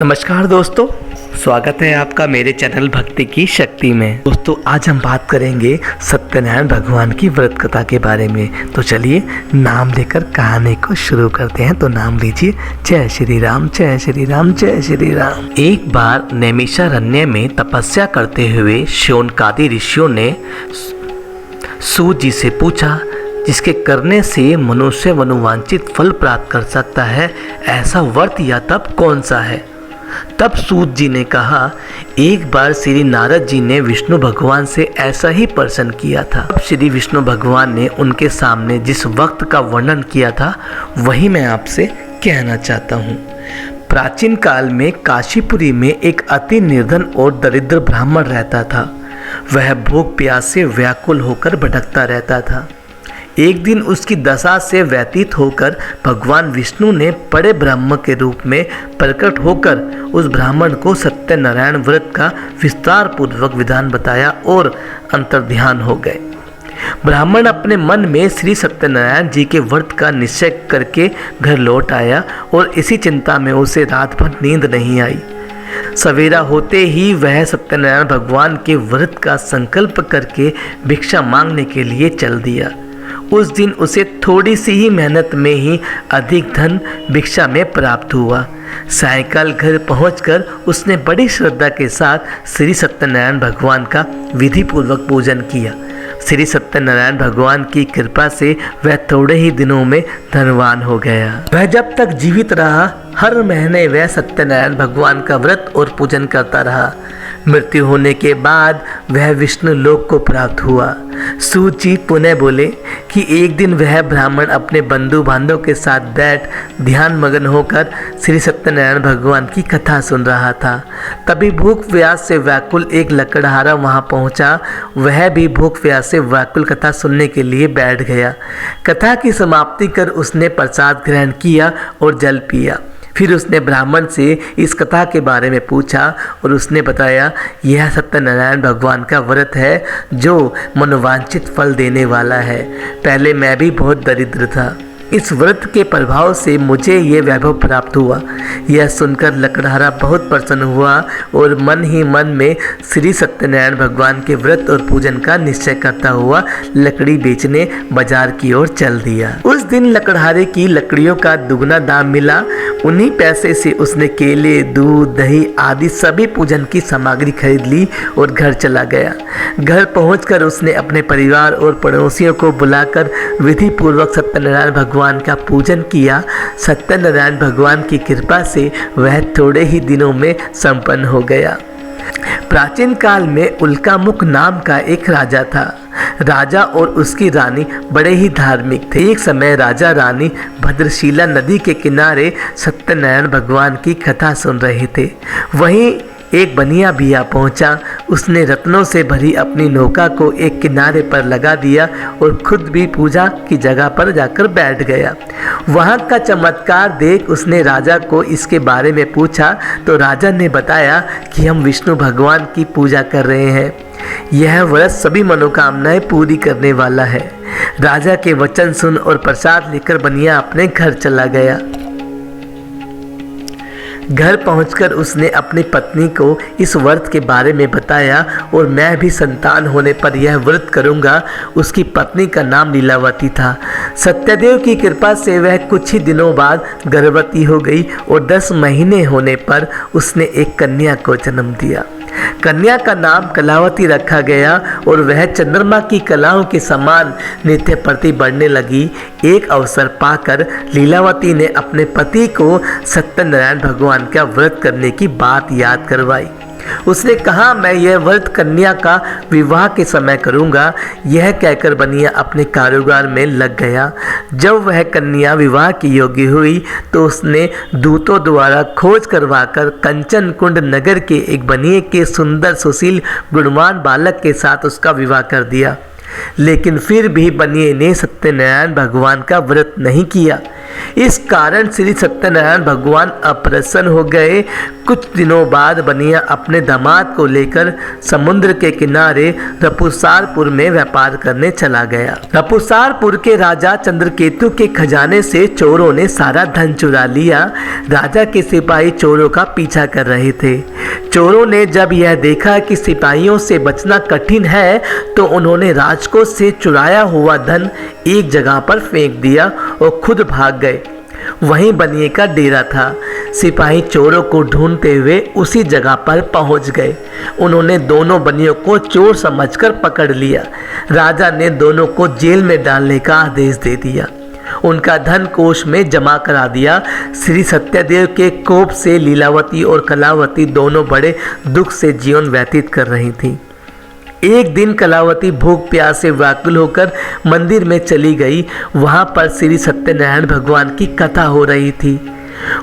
नमस्कार दोस्तों, स्वागत है आपका मेरे चैनल भक्ति की शक्ति में। दोस्तों आज हम बात करेंगे सत्यनारायण भगवान की व्रत कथा के बारे में। तो चलिए नाम लेकर कहानी को शुरू करते हैं। तो नाम लीजिए, जय श्री राम जय श्री राम जय श्री राम। एक बार नैमिषारण्य में तपस्या करते हुए शौनकादि ऋषियों ने सूत जी से पूछा, जिसके करने से मनुष्य मनोवांछित फल प्राप्त कर सकता है, ऐसा व्रत या तप कौन सा है। तब सूत जी ने कहा, एक बार श्री नारद जी ने विष्णु भगवान से ऐसा ही प्रश्न किया था। तब श्री विष्णु भगवान ने उनके सामने जिस वक्त का वर्णन किया था वही मैं आपसे कहना चाहता हूँ। प्राचीन काल में काशीपुरी में एक अति निर्धन और दरिद्र ब्राह्मण रहता था। वह भूख प्यास से व्याकुल होकर भटकता रहता था। एक दिन उसकी दशा से व्यतीत होकर भगवान विष्णु ने बड़े ब्रह्म के रूप में प्रकट होकर उस ब्राह्मण को सत्यनारायण व्रत का विस्तार पूर्वक विधान बताया और अंतर्ध्यान हो गए। ब्राह्मण अपने मन में श्री सत्यनारायण जी के व्रत का निश्चय करके घर लौट आया और इसी चिंता में उसे रात भर नींद नहीं आई। सवेरा होते ही वह सत्यनारायण भगवान के व्रत का संकल्प करके भिक्षा मांगने के लिए चल दिया। उस दिन उसे थोड़ी सी ही मेहनत में ही अधिक धन भिक्षा में प्राप्त हुआ। सायंकाल घर पहुंचकर उसने बड़ी श्रद्धा के साथ श्री सत्यनारायण भगवान का विधि पूर्वक पूजन किया। श्री सत्यनारायण भगवान की कृपा से वह थोड़े ही दिनों में धनवान हो गया। वह जब तक जीवित रहा हर महीने वह सत्यनारायण भगवान का व्रत और पूजन करता रहा। मृत्यु होने के बाद वह विष्णु लोक को प्राप्त हुआ। सूत जी पुनः बोले कि एक दिन वह ब्राह्मण अपने बंधु बांधव के साथ बैठ ध्यान मग्न होकर श्री सत्यनारायण भगवान की कथा सुन रहा था। तभी भूख प्यास से व्याकुल एक लकड़हारा वहां पहुंचा। वह भी भूख प्यास से व्याकुल कथा सुनने के लिए बैठ गया। कथा की समाप्ति कर उसने प्रसाद ग्रहण किया और जल पिया। फिर उसने ब्राह्मण से इस कथा के बारे में पूछा और उसने बताया, यह सत्यनारायण भगवान का व्रत है जो मनोवांछित फल देने वाला है। पहले मैं भी बहुत दरिद्र था। इस व्रत के प्रभाव से मुझे ये वैभव प्राप्त हुआ। यह सुनकर लकड़हारा बहुत प्रसन्न हुआ और मन ही मन में श्री सत्यनारायण भगवान के व्रत और पूजन का निश्चय करता हुआ लकड़ी बेचने बाजार की ओर चल दिया। उस दिन लकड़हारे की लकड़ियों का दुगना दाम मिला। उन्हीं पैसे से उसने केले, दूध, दही आदि सभी पूजन की सामग्री खरीद ली और घर चला गया। घर पहुंचकर उसने अपने परिवार और पड़ोसियों को बुलाकर विधि पूर्वक सत्यनारायण भगवान का पूजन किया। सत्यनारायण भगवान की कृपा से वह थोड़े ही दिनों में संपन्न हो गया। प्राचीन काल में उल्कामुख नाम का एक राजा था। राजा और उसकी रानी बड़े ही धार्मिक थे। एक समय राजा रानी भद्रशिला नदी के किनारे सत्यनारायण भगवान की कथा सुन रहे थे। वहीं एक बनिया भी आ पहुंचा। उसने रत्नों से भरी अपनी नौका को एक किनारे पर लगा दिया और खुद भी पूजा की जगह पर जाकर बैठ गया। वहां का चमत्कार देख उसने राजा को इसके बारे में पूछा तो राजा ने बताया कि हम विष्णु भगवान की पूजा कर रहे हैं। यह व्रत सभी मनोकामनाएं पूरी करने वाला है। राजा के वचन सुन और प्रसाद लेकर बनिया अपने घर चला गया। घर पहुंचकर उसने अपनी पत्नी को इस व्रत के बारे में बताया और मैं भी संतान होने पर यह व्रत करूंगा। उसकी पत्नी का नाम लीलावती था। सत्यदेव की कृपा से वह कुछ ही दिनों बाद गर्भवती हो गई और 10 महीने होने पर उसने एक कन्या को जन्म दिया। कन्या का नाम कलावती रखा गया और वह चंद्रमा की कलाओं के समान नित्य प्रति बढ़ने लगी। एक अवसर पाकर लीलावती ने अपने पति को सत्यनारायण भगवान का व्रत करने की बात याद करवाई। उसने कहा, मैं यह व्रत कन्या का विवाह के समय करूंगा। यह कहकर बनिया अपने कारोबार में लग गया। जब वह कन्या विवाह की योग्य हुई तो उसने दूतों द्वारा खोज करवाकर कंचन कुंड नगर के एक बनिए के सुंदर सुशील गुणवान बालक के साथ उसका विवाह कर दिया। लेकिन फिर भी बनिए ने सत्यनारायण भगवान का व्रत नहीं किया। इस कारण श्री सत्यनारायण भगवान अप्रसन्न हो गए। कुछ दिनों बाद बनिया अपने दामाद को लेकर समुद्र के किनारे रपुसारपुर में व्यापार करने चला गया। रपुसारपुर के राजा चंद्रकेतु के खजाने से चोरों ने सारा धन चुरा लिया। राजा के सिपाही चोरों का पीछा कर रहे थे। चोरों ने जब यह देखा कि सिपाहियों से बचना कठिन है तो उन्होंने राजकोष से चुराया हुआ धन एक जगह पर फेंक दिया और खुद भाग गए। वहीं बनिए का डेरा था। सिपाही चोरों को ढूंढते हुए उसी जगह पर पहुंच गए। उन्होंने दोनों बनियों को चोर समझकर पकड़ लिया। राजा ने दोनों को जेल में डालने का आदेश दे दिया। उनका धन कोष में जमा करा दिया। श्री सत्यदेव के कोप से लीलावती और कलावती दोनों बड़े दुख से जीवन व्यतीत कर रही थी। एक दिन कलावती भूख प्यास से व्याकुल होकर मंदिर में चली गई। वहां पर श्री सत्यनारायण भगवान की कथा हो रही थी।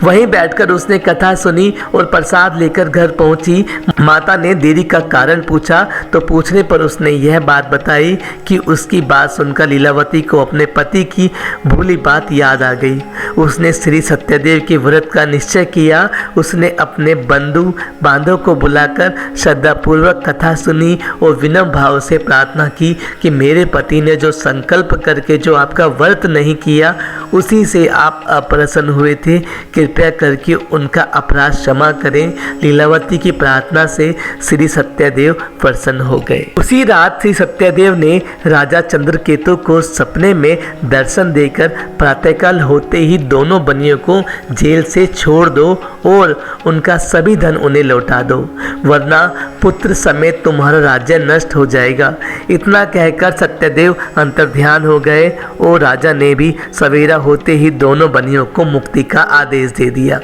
वहीं बैठकर उसने कथा सुनी और प्रसाद लेकर घर पहुंची। माता ने देरी का कारण पूछा तो पूछने पर उसने यह बात बताई कि उसकी बात सुनकर लीलावती को अपने पति की भूली बात याद आ गई। उसने श्री सत्यदेव के व्रत का निश्चय किया। उसने अपने बंधु बांधव को बुलाकर श्रद्धापूर्वक कथा सुनी और विनम्र भाव से प्रार्थना की कि मेरे पति ने जो संकल्प करके जो आपका व्रत नहीं किया उसी से आप अप्रसन्न हुए थे, कृपया करके उनका अपराध क्षमा करें। लीलावती की प्रार्थना से श्री सत्यदेव प्रसन्न हो गए। उसी रात श्री सत्यदेव ने राजा चंद्रकेतु को सपने में दर्शन देकर प्रातःकाल होते ही दोनों बनियों को जेल से छोड़ दो और उनका सभी धन उन्हें लौटा दो, वरना पुत्र समेत तुम्हारा राज्य नष्ट हो जाएगा। इतना कहकर सत्यदेव अंतर्ध्यान हो गए और राजा ने भी सवेरा होते ही दोनों बनियों को मुक्ति का आदेश दे दिया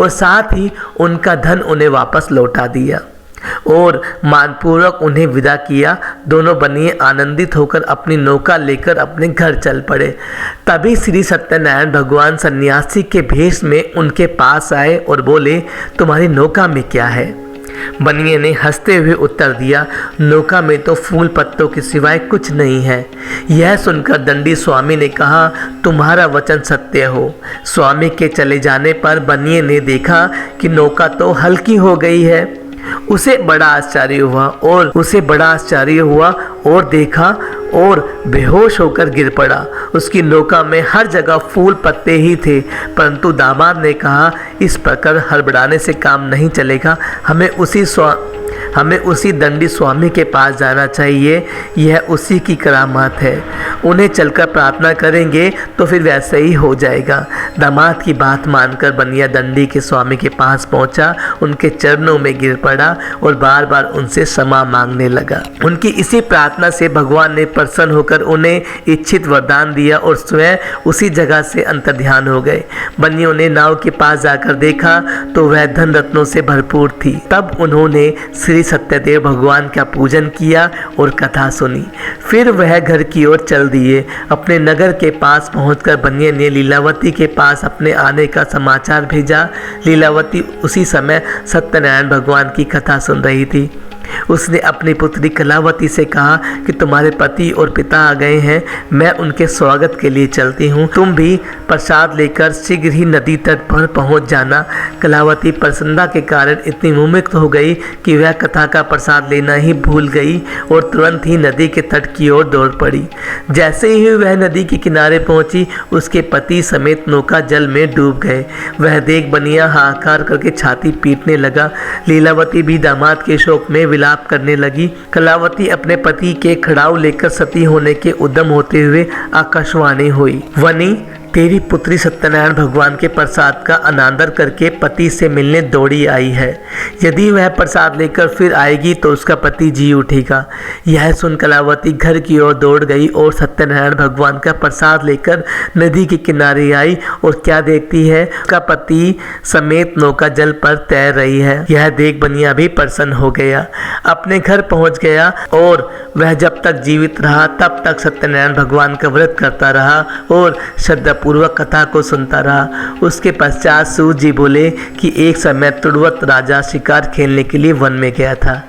और साथ ही उनका धन उन्हें वापस लौटा दिया और मानपूर्वक उन्हें विदा किया। दोनों बनिए आनंदित होकर अपनी नौका लेकर अपने घर चल पड़े। तभी श्री सत्यनारायण भगवान सन्यासी के भेष में उनके पास आए और बोले, तुम्हारी नौका में क्या है? बनिए ने हंसते हुए उत्तर दिया, नौका में तो फूल पत्तों के सिवाय कुछ नहीं है। यह सुनकर दंडी स्वामी ने कहा, तुम्हारा वचन सत्य हो। स्वामी के चले जाने पर बनिए ने देखा कि नौका तो हल्की हो गई है। उसे बड़ा आश्चर्य हुआ और देखा और बेहोश होकर गिर पड़ा। उसकी नौका में हर जगह फूल पत्ते ही थे, परंतु दामाद ने कहा, इस प्रकार हड़बड़ाने से काम नहीं चलेगा। हमें उसी दंडी स्वामी के पास जाना चाहिए। यह उसी की करामात है। उन्हें चलकर प्रार्थना करेंगे तो फिर वैसे ही हो जाएगा। दामाद की बात मानकर बनिया दंडी के स्वामी के पास पहुंचा, उनके चरणों में गिर पड़ा और बार बार उनसे क्षमा मांगने लगा। उनकी इसी प्रार्थना से भगवान ने प्रसन्न होकर उन्हें इच्छित वरदान दिया और स्वयं उसी जगह से अंतर्ध्यान हो गए। बनियों ने नाव के पास जाकर देखा तो वह धन रत्नों से भरपूर थी। तब उन्होंने श्री सत्यदेव भगवान का पूजन किया और कथा सुनी। फिर वह घर की ओर चल दिए। अपने नगर के पास पहुंचकर बनिए ने लीलावती के पास अपने आने का समाचार भेजा। लीलावती उसी समय सत्यनारायण भगवान की कथा सुन रही थी। उसने अपनी पुत्री कलावती से कहा कि तुम्हारे पति और पिता आ गए हैं, मैं उनके स्वागत के लिए चलती हूँ। तुम भी प्रसाद लेकर शीघ्र ही नदी तट पर पहुँच जाना। कलावती प्रसन्नता के कारण इतनी मुमुक्त हो गई कि वह कथा का प्रसाद लेना ही भूल गई और तुरंत ही नदी के तट की ओर दौड़ पड़ी। जैसे ही वह नदी के किनारे पहुंची, उसके पति समेत नौका जल में डूब गए। वह देख बनिया हाहाकार करके छाती पीटने लगा। लीलावती भी दामाद के शोक में विलाप करने लगी। कलावती अपने पति के खड़ाऊ लेकर सती होने के उद्यम होते हुए आकाशवाणी हुई, वनी तेरी पुत्री सत्यनारायण भगवान के प्रसाद का अनादर करके पति से मिलने दौड़ी आई है। यदि वह प्रसाद लेकर फिर आएगी तो उसका पति जी उठेगा। यह सुन कलावती घर की ओर दौड़ गई और सत्यनारायण भगवान का प्रसाद लेकर नदी के किनारे आई और क्या देखती है, उसका पति समेत नौका जल पर तैर रही है। यह देख बनिया भी प्रसन्न हो गया, अपने घर पहुंच गया और वह जब तक जीवित रहा तब तक सत्यनारायण भगवान का व्रत करता रहा और श्रद्धापूर्वक कथा को सुनता रहा। उसके पश्चात सूत जी बोले कि एक समय तुड़वत राजा शिकार खेलने के लिए वन में गया था।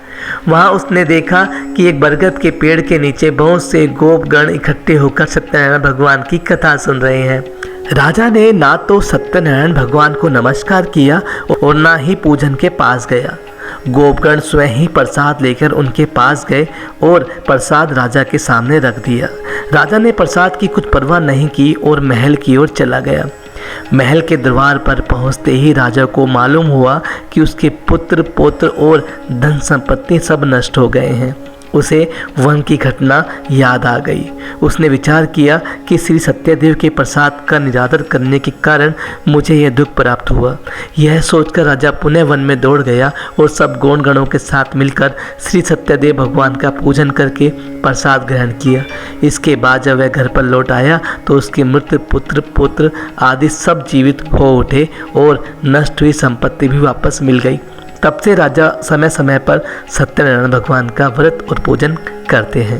वहाँ उसने देखा कि एक बरगद के पेड़ के नीचे बहुत से गोपगण इकट्ठे होकर सत्यनारायण भगवान की कथा सुन रहे हैं। राजा ने ना तो सत्यनारायण भगवान को नमस्कार किया और ना ही पूजन के पास गया। गोपगण स्वयं ही प्रसाद लेकर उनके पास गए और प्रसाद राजा के सामने रख दिया। राजा ने प्रसाद की कुछ परवाह नहीं की और महल की ओर चला गया। महल के दरबार पर पहुंचते ही राजा को मालूम हुआ कि उसके पुत्र पौत्र और धन संपत्ति सब नष्ट हो गए हैं। उसे वन की घटना याद आ गई। उसने विचार किया कि श्री सत्यदेव के प्रसाद का निरादर करने के कारण मुझे यह दुख प्राप्त हुआ। यह सोचकर राजा पुनः वन में दौड़ गया और सब गौणगणों के साथ मिलकर श्री सत्यदेव भगवान का पूजन करके प्रसाद ग्रहण किया। इसके बाद जब वह घर पर लौट आया तो उसके मृत पुत्र पौत्र आदि सब जीवित हो उठे और नष्ट हुई संपत्ति भी वापस मिल गई। तब से राजा समय समय पर सत्यनारायण भगवान का व्रत और पूजन करते हैं।